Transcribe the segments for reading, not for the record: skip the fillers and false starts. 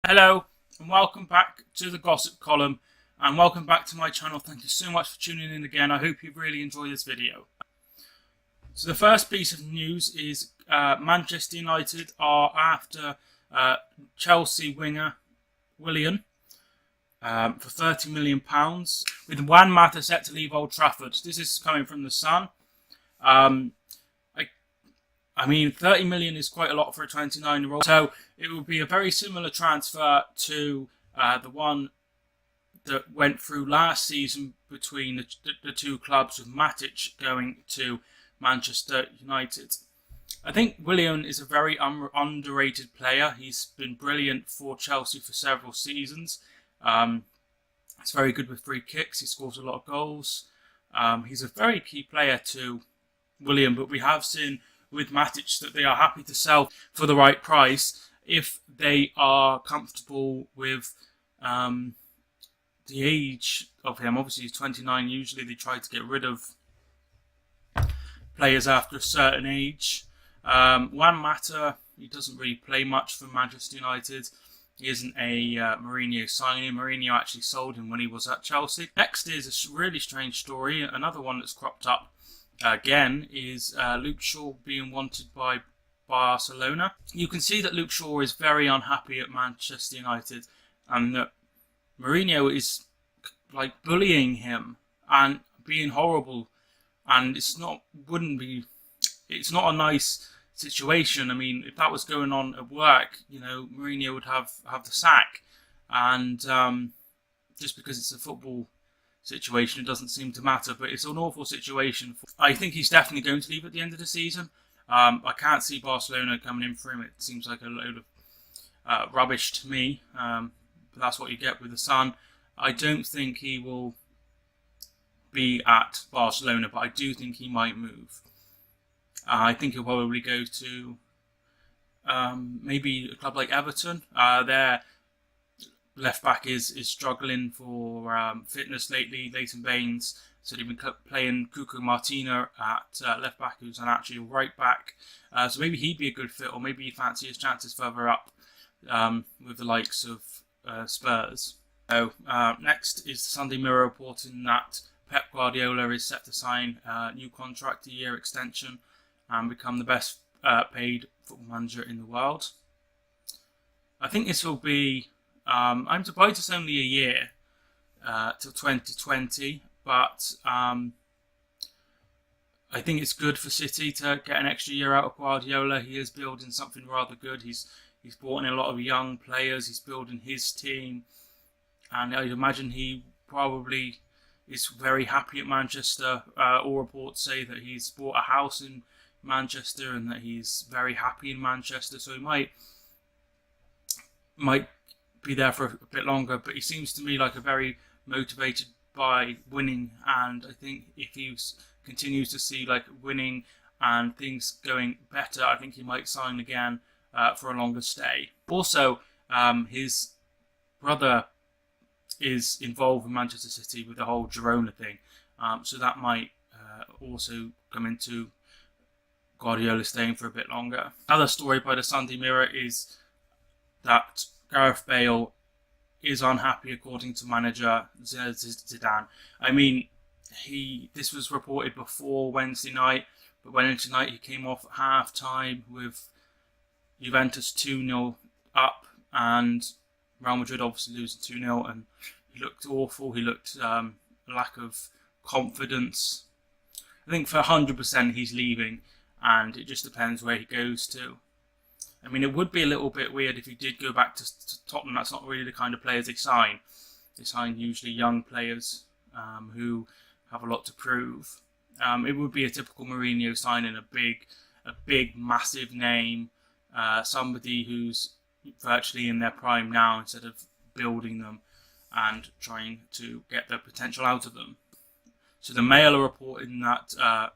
Hello and welcome back to the Gossip Column and welcome back to my channel. Thank you so much for tuning in again. I hope you really enjoyed this video. So the first piece of news is Manchester United are after Chelsea winger Willian for £30 million with Juan Mata set to leave Old Trafford. This is coming from The Sun. I mean, 30 million is quite a lot for a 29-year-old. So it will be a very similar transfer to the one that went through last season between the two clubs, with Matic going to Manchester United. I think Willian is a very underrated player. He's been brilliant for Chelsea for several seasons. He's very good with free kicks. He scores a lot of goals. He's a very key player to Willian, but we have seen with Matic that they are happy to sell for the right price if they are comfortable with the age of him. Obviously he's 29. Usually they try to get rid of players after a certain age. Juan Mata, he doesn't really play much for Manchester United. He isn't a Mourinho signing. Mourinho actually sold him when he was at Chelsea. Next is a really strange story. Another one that's cropped up again is Luke Shaw being wanted by Barcelona. You can see that Luke Shaw is very unhappy at Manchester United and that Mourinho is like bullying him and being horrible, and it's not a nice situation. I mean, if that was going on at work, you know, Mourinho would have the sack, and just because it's a football situation, it doesn't seem to matter, but it's an awful situation. I think he's definitely going to leave at the end of the season. I can't see Barcelona coming in for him. It seems like a load of rubbish to me, but that's what you get with the Sun. I don't think he will be at Barcelona, but I do think he might move. I think he'll probably go to maybe a club like Everton. Their left back is struggling for fitness lately. Leighton Baines, so they've been playing Cuco Martina at left back, who's actually a right back. So maybe he'd be a good fit, or maybe you fancy his chances further up with the likes of Spurs. So next is the Sunday Mirror reporting that Pep Guardiola is set to sign a new contract, a year extension, and become the best paid football manager in the world. I think this will be, I'm surprised it's only a year till 2020, but I think it's good for City to get an extra year out of Guardiola. He is building something rather good. He's brought in a lot of young players. He's building his team, and I'd imagine he probably is very happy at Manchester. All reports say that he's bought a house in Manchester and that he's very happy in Manchester, so he might be there for a bit longer, but he seems to me like a very motivated by winning, and I think if he continues to see like winning and things going better, I think he might sign again for a longer stay. Also, his brother is involved in Manchester City with the whole Girona thing, so that might also come into Guardiola staying for a bit longer. Another story by the Sunday Mirror is that Gareth Bale is unhappy, according to manager Zidane. I mean, this was reported before Wednesday night, but Wednesday night he came off at half-time with Juventus 2-0 up and Real Madrid obviously losing 2-0, and he looked awful. He looked lack of confidence. I think for 100% he's leaving, and it just depends where he goes to. I mean, it would be a little bit weird if he did go back to Tottenham. That's not really the kind of players they sign. They sign usually young players who have a lot to prove. It would be a typical Mourinho signing a big, massive name, somebody who's virtually in their prime now, instead of building them and trying to get their potential out of them. So the Mail are reporting that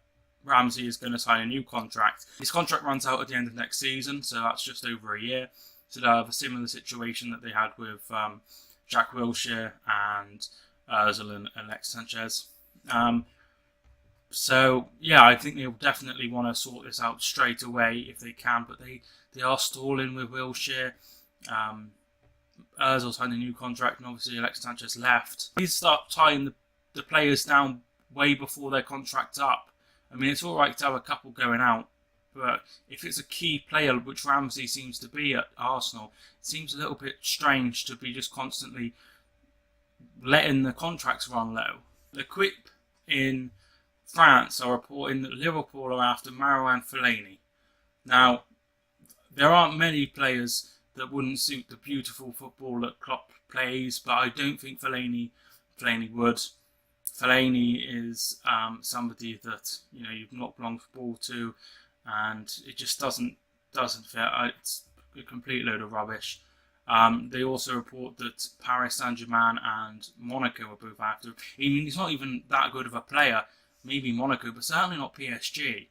Ramsey is going to sign a new contract. His contract runs out at the end of next season, so that's just over a year. So they'll have a similar situation that they had with Jack Wilshere and Ozil and Alexis Sanchez. So yeah, I think they'll definitely want to sort this out straight away if they can, but they are stalling with Wilshere. Ozil signed a new contract, and obviously Alexis Sanchez left. He start tying the players down way before their contract's up. I mean, it's all right to have a couple going out, but if it's a key player, which Ramsey seems to be at Arsenal, it seems a little bit strange to be just constantly letting the contracts run low. The Quip in France are reporting that Liverpool are after Marouane Fellaini. Now, there aren't many players that wouldn't suit the beautiful football that Klopp plays, but I don't think Fellaini would. Fellaini is somebody that you've not belonged football to, and it just doesn't fit. It's a complete load of rubbish. They also report that Paris Saint-Germain and Monaco are both after him. I mean, he's not even that good of a player. Maybe Monaco, but certainly not PSG.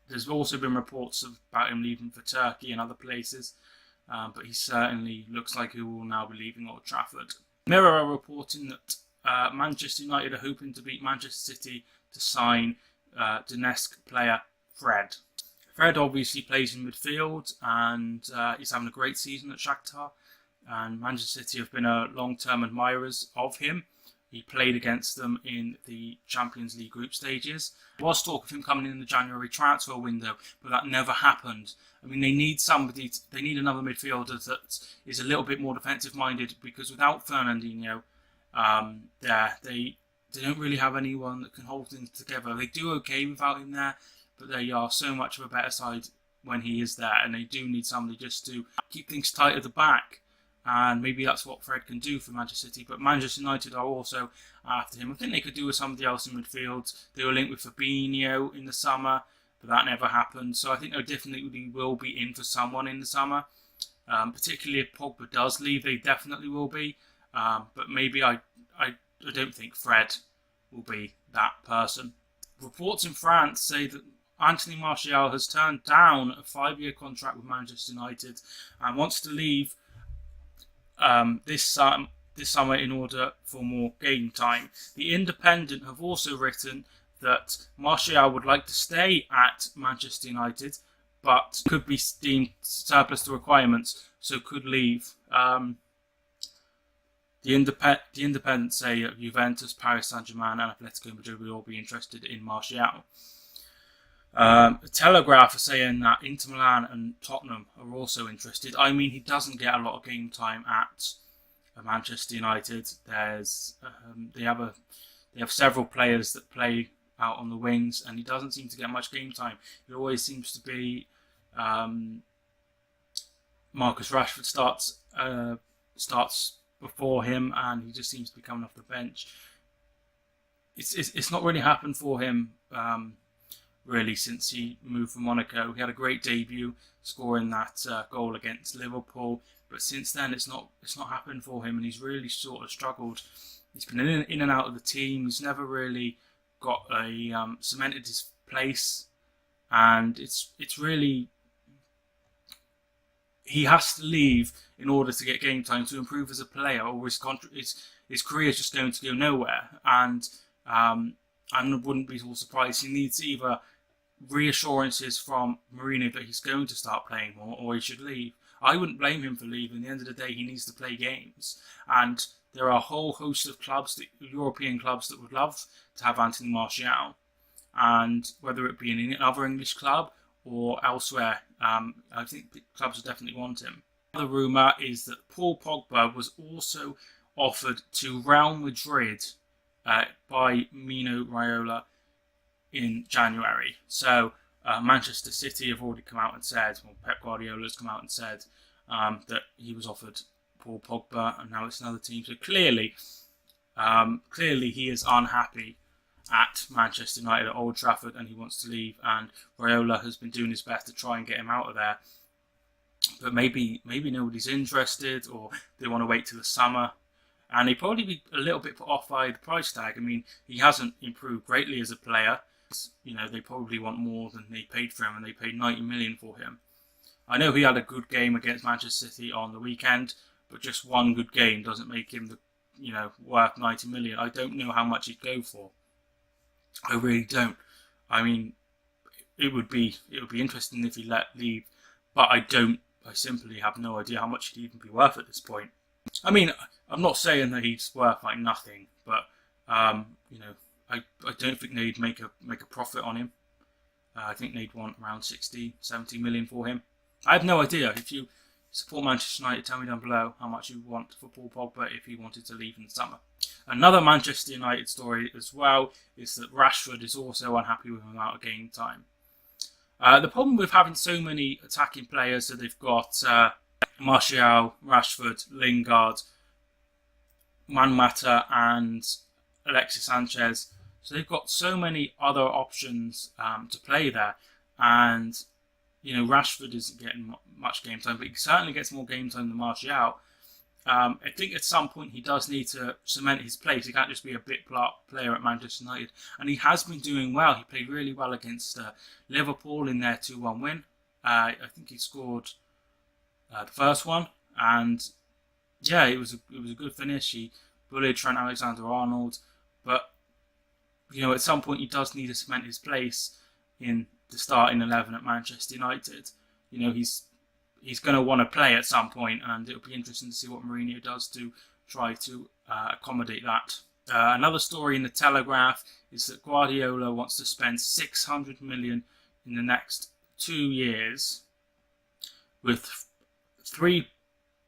There's also been reports about him leaving for Turkey and other places, but he certainly looks like he will now be leaving Old Trafford. Mirror are reporting that Manchester United are hoping to beat Manchester City to sign Donetsk player Fred. Fred obviously plays in midfield, and he's having a great season at Shakhtar, and Manchester City have been long-term admirers of him. He played against them in the Champions League group stages. There was talk of him coming in the January transfer window, but that never happened. I mean, they need they need another midfielder that is a little bit more defensive-minded, because without Fernandinho, they don't really have anyone that can hold things together. They do okay without him there, but they are so much of a better side when he is there, and they do need somebody just to keep things tight at the back. And maybe that's what Fred can do for Manchester City. But Manchester United are also after him. I think they could do with somebody else in midfield. They were linked with Fabinho in the summer, but that never happened. So I think they definitely will be in for someone in the summer. Particularly if Pogba does leave, they definitely will be. But maybe I don't think Fred will be that person. Reports in France say that Anthony Martial has turned down a 5-year contract with Manchester United and wants to leave this summer in order for more game time. The Independent have also written that Martial would like to stay at Manchester United, but could be deemed surplus to requirements, so could leave. The Independent say Juventus, Paris Saint-Germain and Atletico Madrid will all be interested in Martial. The Telegraph are saying that Inter Milan and Tottenham are also interested. I mean, he doesn't get a lot of game time at Manchester United. They have several players that play out on the wings, and he doesn't seem to get much game time. It always seems to be Marcus Rashford starts before him, and he just seems to be coming off the bench. It's not really happened for him. Really, since he moved from Monaco. He had a great debut, scoring that goal against Liverpool, but since then it's not happened for him, and he's really sort of struggled. He's been in and out of the team. He's never really got cemented his place, and it's really, he has to leave in order to get game time to improve as a player, or his career is just going to go nowhere. And I wouldn't be all surprised. He needs either reassurances from Mourinho that he's going to start playing more, or he should leave. I wouldn't blame him for leaving. At the end of the day, he needs to play games. And there are a whole host of clubs, European clubs, that would love to have Anthony Martial. And whether it be in another English club or elsewhere, I think clubs would definitely want him. The rumour is that Paul Pogba was also offered to Real Madrid by Mino Raiola in January. So Manchester City have already come out and said, well, Pep Guardiola has come out and said that he was offered Paul Pogba, and now it's another team. So clearly he is unhappy at Manchester United at Old Trafford, and he wants to leave. And Raiola has been doing his best to try and get him out of there. But maybe nobody's interested, or they want to wait till the summer. And he'd probably be a little bit put off by the price tag. I mean, he hasn't improved greatly as a player. They probably want more than they paid for him, and they paid 90 million for him. I know he had a good game against Manchester City on the weekend, but just one good game doesn't make him worth 90 million. I don't know how much he'd go for. I really don't. I mean, it would be interesting if he let leave, but I don't simply have no idea how much he'd even be worth at this point. I mean, I'm not saying that he's worth like nothing, but you know, I don't think they'd make a profit on him. I think they'd want around 60, 70 million for him. I have no idea. If you support Manchester United, tell me down below how much you want for Paul Pogba if he wanted to leave in the summer. Another Manchester United story as well is that Rashford is also unhappy with him out of game time. The problem with having so many attacking players, so they've got Martial, Rashford, Lingard, Juan Mata and Alexis Sanchez. So they've got so many other options to play there. And, you know, Rashford isn't getting much game time, but he certainly gets more game time than Martial. I think at some point he does need to cement his place. He can't just be a bit player at Manchester United. And he has been doing well. He played really well against Liverpool in their 2-1 win. I think he scored the first one. And yeah, it was a good finish. He bullied Trent Alexander-Arnold. But, you know, at some point he does need to cement his place in the starting 11 at Manchester United. You know, he's going to want to play at some point, and it'll be interesting to see what Mourinho does to try to accommodate that. Another story in the Telegraph is that Guardiola wants to spend 600 million in the next 2 years, with 3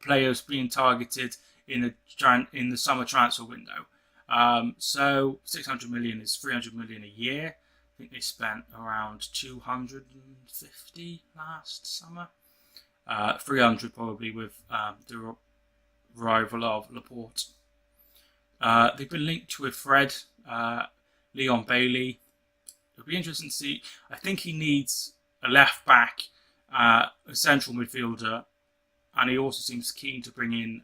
players being targeted in the summer transfer window. So 600 million is 300 million a year. I think they spent around 250 last summer. 300 probably with the arrival of Laporte. They've been linked with Fred, Leon Bailey. It'll be interesting to see. I think he needs a left back, a central midfielder, and he also seems keen to bring in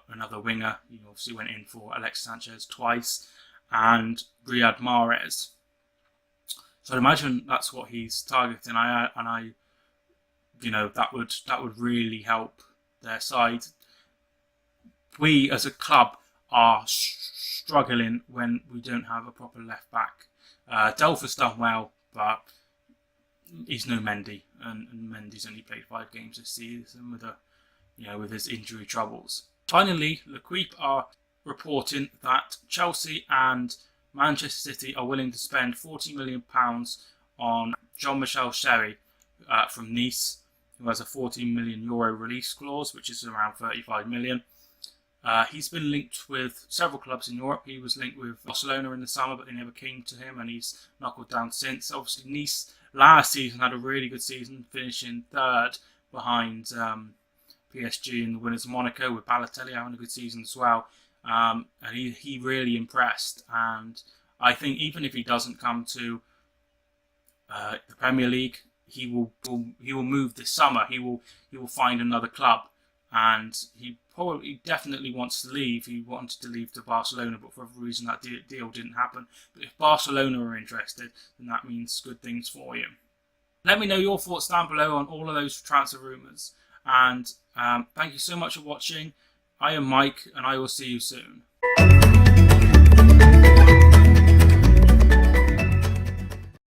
another winger. He obviously went in for Alexis Sanchez twice and Riyad Mahrez. So I'd imagine that's what he's targeting. I you know, that would really help their side. We as a club are struggling when we don't have a proper left back. Delpha's done well, but he's no Mendy, and Mendy's only played 5 games this season with his injury troubles. Finally, L'Equipe are reporting that Chelsea and Manchester City are willing to spend £40 million on Jean-Michel Seri from Nice, who has a €14 million release clause, which is around 35 million. He's been linked with several clubs in Europe. He was linked with Barcelona in the summer, but they never came to him, and he's knuckled down since. Obviously, Nice last season had a really good season, finishing 3rd behind PSG in the winners of Monaco, with Balotelli having a good season as well. And he really impressed. And I think even if he doesn't come to the Premier League, he will move this summer. He will find another club, and he definitely wants to leave. He wanted to leave to Barcelona, but for whatever reason that deal didn't happen. But if Barcelona are interested, then that means good things for you. Let me know your thoughts down below on all of those transfer rumours, and thank you so much for watching. I am Mike, and I will see you soon.